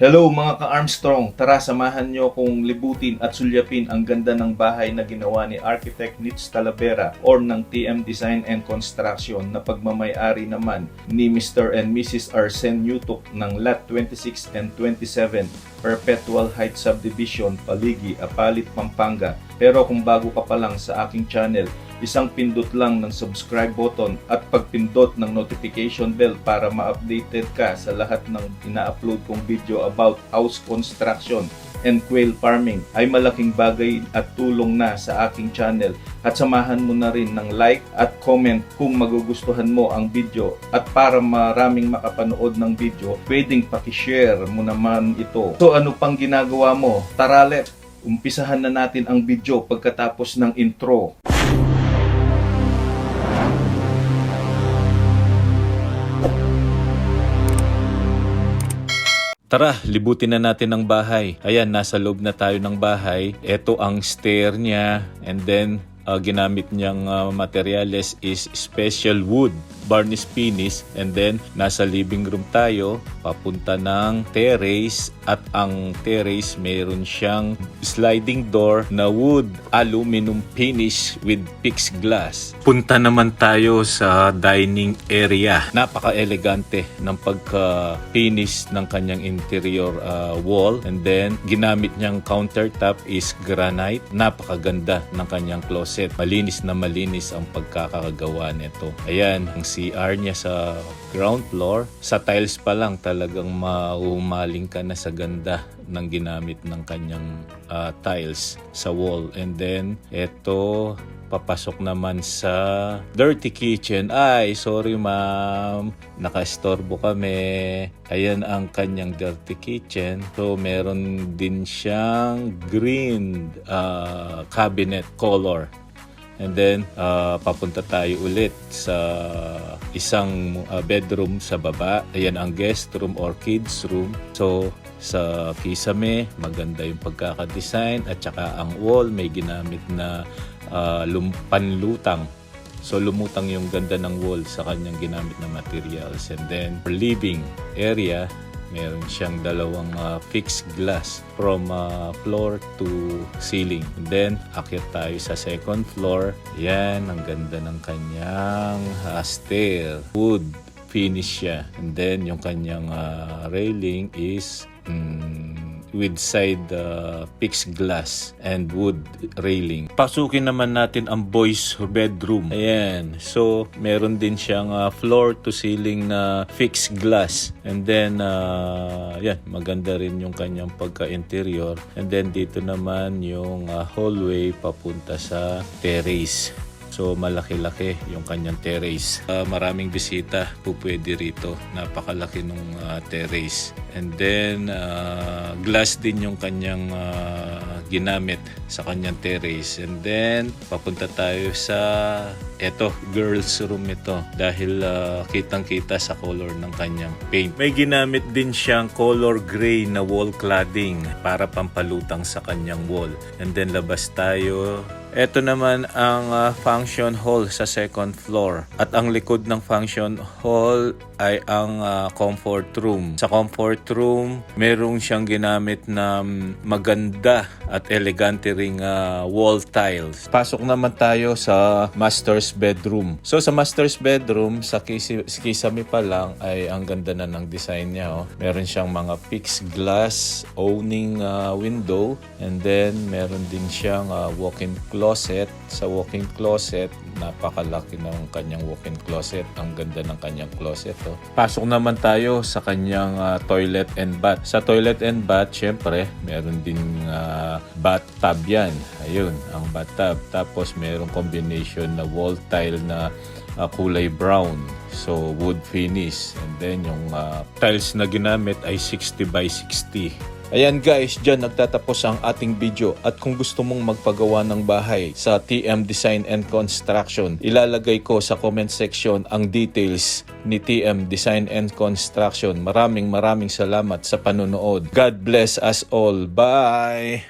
Hello mga ka-Armstrong, tara samahan nyo kung libutin at sulyapin ang ganda ng bahay na ginawa ni Architect Nitz Talavera or ng TM Design and Construction na pagmamay-ari naman ni Mr. and Mrs. Arsen Yutok ng Lot 26 and 27 Perpetual Heights Subdivision, Paligi, Apalit, Pampanga. Pero kung bago ka pa lang sa aking channel, isang pindot lang ng subscribe button at pagpindot ng notification bell para ma-updated ka sa lahat ng ina-upload kong video about house construction and quail farming ay malaking bagay at tulong na sa aking channel. At samahan mo na rin ng like at comment kung magugustuhan mo ang video. At para maraming makapanood ng video, pwedeng pakishare mo naman ito. So ano pang ginagawa mo? Tara let's umpisahan na natin ang video pagkatapos ng intro. Tara, libutin na natin ang bahay. Ayan, nasa loob na tayo ng bahay. Ito ang stair niya. And then, ginamit niyang materyales is special wood, varnish finish. And then, nasa living room tayo. Papunta ng terrace. At ang terrace, mayroon siyang sliding door na wood, aluminum finish with fixed glass. Punta naman tayo sa dining area. Napaka-elegante ng pagka-finish ng kanyang interior wall. And then, ginamit niyang countertop is granite. Napakaganda ng kanyang closet. Malinis na malinis ang pagkakagawa nito. Ayan, ang CR niya sa ground floor. Sa tiles pa lang talagang maumaling ka na sa ganda ng ginamit ng kanyang tiles sa wall. And then, eto, papasok naman sa dirty kitchen. Ay, sorry ma'am, nakaistorbo kami. Ayan ang kanyang dirty kitchen. So, meron din siyang green cabinet color. And then, papunta tayo ulit sa isang bedroom sa baba. Ayan ang guest room or kids room. So, sa kisame, maganda yung pagkakadesign. At saka ang wall, may ginamit na panlutang. So, lumutang yung ganda ng wall sa kanyang ginamit na materials. And then, for living area, meron siyang dalawang fixed glass from floor to ceiling. And then, akyat tayo sa second floor. Yan, ang ganda ng kanyang stair. Wood finish siya. And then, yung kanyang railing is with side fixed glass and wood railing. Pasukin naman natin ang boys bedroom. Ayan. So, meron din siyang floor to ceiling na fixed glass. And then, yan, maganda rin yung kanyang pagka-interior. And then, dito naman yung hallway papunta sa terrace. So, malaki-laki yung kanyang terrace. Maraming bisita po pwede rito. Napakalaki nung terrace. And then, glass din yung kanyang ginamit sa kanyang terrace. And then, papunta tayo sa girls room ito. Dahil kitang-kita sa color ng kanyang paint. May ginamit din siyang color gray na wall cladding para pampalutang sa kanyang wall. And then, labas tayo. Ito naman ang function hall sa second floor. At ang likod ng function hall ay ang comfort room. Sa comfort room, merong siyang ginamit na maganda at elegante ring wall tiles. Pasok naman tayo sa master's bedroom. So sa master's bedroom, sa kisame pa lang ay ang ganda na ng design niya. Oh. Meron siyang mga fixed glass owning window. And then meron din siyang walk-in closet. Sa walk-in closet, napakalaki ng kanyang walk-in closet. Ang ganda ng kanyang closet. Oh. Pasok naman tayo sa kanyang toilet and bath. Sa toilet and bath, syempre, meron din bathtub yan. Ayun, ang bathtub. Tapos merong combination na wall tile na kulay brown. So, wood finish. And then, yung tiles na ginamit ay 60 by 60. Ayan guys, dyan nagtatapos ang ating video. At kung gusto mong magpagawa ng bahay sa TM Design and Construction, ilalagay ko sa comment section ang details ni TM Design and Construction. Maraming salamat sa panonood. God bless us all. Bye!